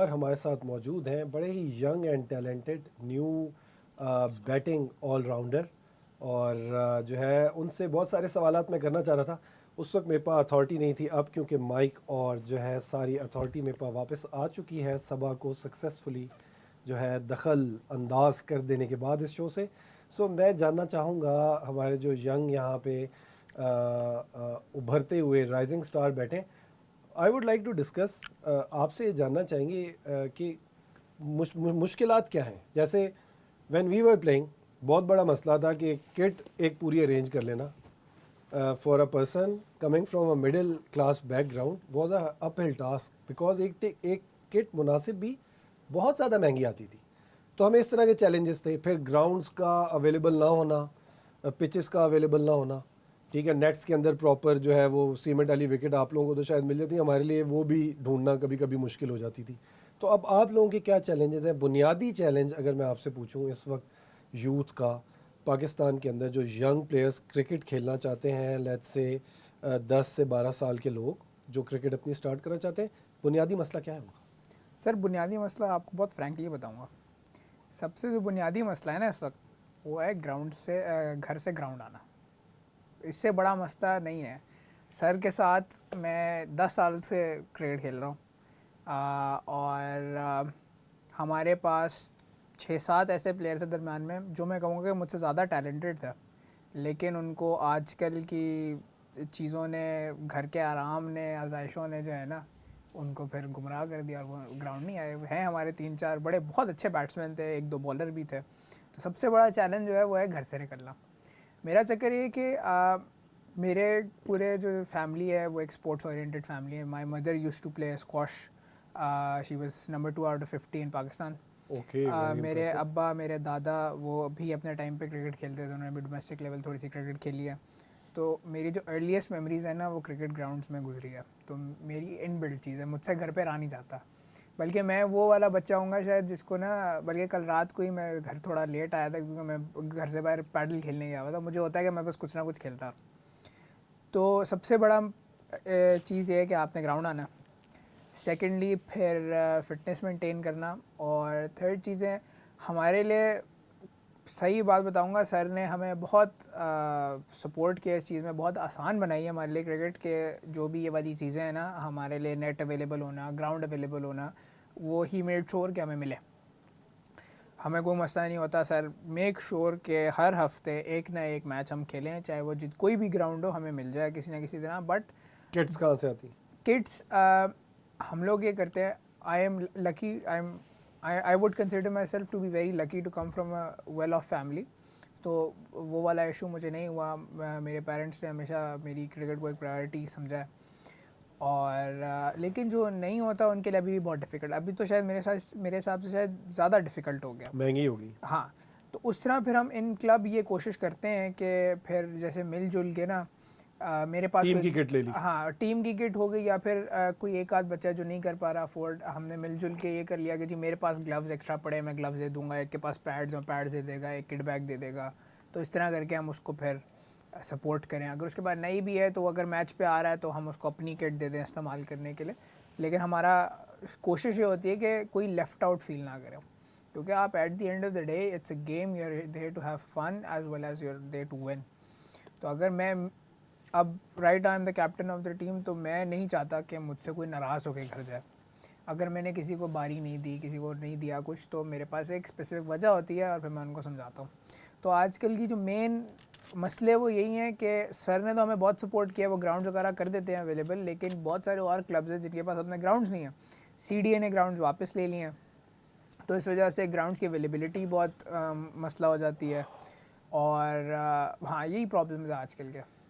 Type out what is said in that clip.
और हमारे साथ मौजूद हैं बड़े ही young and talented new batting allrounder. और जो है उनसे बहुत सारे सवालात मैं करना चाह रहा था। उस वक्त मेरे पास अथॉरिटी नहीं थी, अब क्योंकि माइक और जो है सारी अथॉरिटी मेरे पास वापस आ चुकी है सभा को सक्सेसफुली जो है दखल अंदाज कर देने के बाद इस शो से। सो मैं जानना चाहूँगा हमारे जो यंग यहाँ पे उभरते हुए राइजिंग स्टार बैठे, I would like to discuss, आपसे ये जानना चाहेंगे कि मुश्किलात क्या हैं। जैसे व्हेन वी वर प्लेइंग बहुत बड़ा मसला था कि किट एक पूरी अरेंज कर लेना for a person coming from a middle class background was a uphill task, because एक किट मुनासिब भी बहुत ज़्यादा महंगी आती थी। तो हमें इस तरह के चैलेंजेस थे, फिर ग्राउंड्स का अवेलेबल ना होना, पिचेस का अवेलेबल ना होना, ठीक है, नेट्स के अंदर प्रॉपर जो है वो सीमेंट वाली विकेट आप लोगों को तो शायद मिल जाती है, हमारे लिए वो भी ढूंढना कभी कभी मुश्किल हो जाती थी। तो अब आप लोगों के क्या चैलेंजेस हैं, बुनियादी चैलेंज अगर मैं आपसे पूछूं इस वक्त यूथ का पाकिस्तान के अंदर जो यंग प्लेयर्स क्रिकेट खेलना चाहते हैं, लेट्स से 10 से 12 साल के लोग जो क्रिकेट अपनी स्टार्ट करना चाहते हैं, बुनियादी मसला क्या है उनका? सर बुनियादी मसला आपको बहुत फ्रैंकली बताऊंगा। सबसे जो बुनियादी मसला है ना इस वक्त, वो है ग्राउंड से घर से ग्राउंड आना। इससे बड़ा मसला नहीं है। सर के साथ मैं 10 साल से क्रिकेट खेल रहा हूँ और हमारे पास 6-7 ऐसे प्लेयर थे दरम्यान में जो मैं कहूँगा कि मुझसे ज़्यादा टैलेंटेड था, लेकिन उनको आजकल की चीज़ों ने, घर के आराम ने, आज़ाइशों ने जो है ना, उनको फिर गुमराह कर दिया और वो ग्राउंड नहीं आए हैं। हमारे 3-4 बड़े बहुत अच्छे बैट्समैन थे, 1-2 बॉलर भी थे। तो सबसे बड़ा चैलेंज जो है वो है घर से निकलना। मेरा चक्कर ये कि मेरे पूरे जो फैमिली है वो एक स्पोर्ट्स ओरिएंटेड फैमिली है। My mother use to play squash, she was number 2 out of 50 in Pakistan. Okay, very मेरे इंप्रेसिव। अब्बा, मेरे दादा, वो भी अपने टाइम पे क्रिकेट खेलते थे, उन्होंने भी डोमेस्टिक लेवल थोड़ी सी क्रिकेट खेली है। तो मेरी जो अर्लीस्ट मेमोरीज़ है ना वो क्रिकेट ग्राउंड्स में गुजरी है। तो मेरी इन बिल्ड चीज़ है, मुझसे घर पे रहा नहीं जाता। बल्कि मैं वो वाला बच्चा हूँगा शायद जिसको ना, बल्कि कल रात को ही मैं घर थोड़ा लेट आया था क्योंकि मैं घर से बाहर पैडल खेलने गया हुआ था। मुझे होता है कि मैं बस कुछ ना कुछ खेलता रहूं। तो सबसे बड़ा चीज़ ये है कि आपने ग्राउंड आना। सेकेंडली फिर फिटनेस मेंटेन करना। और थर्ड चीज़ें हमारे लिए, सही बात बताऊंगा, सर ने हमें बहुत सपोर्ट किया इस चीज़ में, बहुत आसान बनाई है हमारे लिए क्रिकेट के। जो भी ये वाली चीज़ें हैं ना, हमारे लिए नेट अवेलेबल होना, ग्राउंड अवेलेबल होना, वो ही मेड श्योर कि हमें मिले। हमें कोई मसला नहीं होता। सर मेक श्योर के हर हफ्ते एक ना एक मैच हम खेलें, चाहे वो कोई भी ग्राउंड हो, हमें मिल जाए किसी ना किसी तरह। बट किड्स कहाँ से आती? किड्स, हम लोग ये करते हैं। I am lucky, I would consider myself to be very lucky to come from a well off family. तो वो वाला इशू मुझे नहीं हुआ। मेरे पेरेंट्स ने हमेशा मेरी क्रिकेट को एक प्रायोरिटी समझा है। और लेकिन जो नहीं होता उनके लिए अभी भी बहुत डिफ़िकल्ट, अभी तो शायद मेरे हिसाब से शायद ज़्यादा डिफ़िकल्ट हो गया। महंगी होगी। हाँ, तो उस तरह फिर हम इन क्लब ये कोशिश करते हैं कि फिर जैसे मिलजुल के ना, मेरे पास टीम कोई, की किट ले ली। हाँ टीम की किट हो गई, या फिर कोई एक आध बच्चा जो नहीं कर पा रहा अफोर्ड, हमने मिलजुल के ये कर लिया कि जी मेरे पास ग्लव्स एक्स्ट्रा पड़े, मैं ग्लव्स दे दूंगा, एक के पास पैड्स और पैड्स दे देगा, एक किट बैग दे देगा। तो इस तरह करके हम उसको फिर सपोर्ट करें। अगर उसके बाद नहीं भी है तो अगर मैच पे आ रहा है तो हम उसको अपनी किट दे दें इस्तेमाल करने के लिए। लेकिन हमारा कोशिश ये होती है कि कोई लेफ़्ट आउट फील ना करें, क्योंकि आप at the end of the day it's a game, you are there to have fun as well as you are there to win. तो अगर मैं अब right I am the captain of the team, तो मैं नहीं चाहता कि मुझसे कोई नाराज़ होकर घर जाए। अगर मैंने किसी को बारी नहीं दी, किसी को नहीं दिया कुछ, तो मेरे पास एक स्पेसिफिक वजह होती है और फिर मैं उनको समझाता हूँ। तो आजकल की जो मेन मसले वो यही हैं कि सर ने तो हमें बहुत सपोर्ट किया, वो ग्राउंड वगैरह कर देते हैं अवेलेबल, लेकिन बहुत सारे और क्लब्स हैं जिनके पास अपने ग्राउंड्स नहीं हैं। CDA ने ग्राउंड्स वापस ले लिए हैं, तो इस वजह से ग्राउंड की अवेलेबिलिटी बहुत मसला हो जाती है। और हाँ, यही प्रॉब्लम है आजकल के।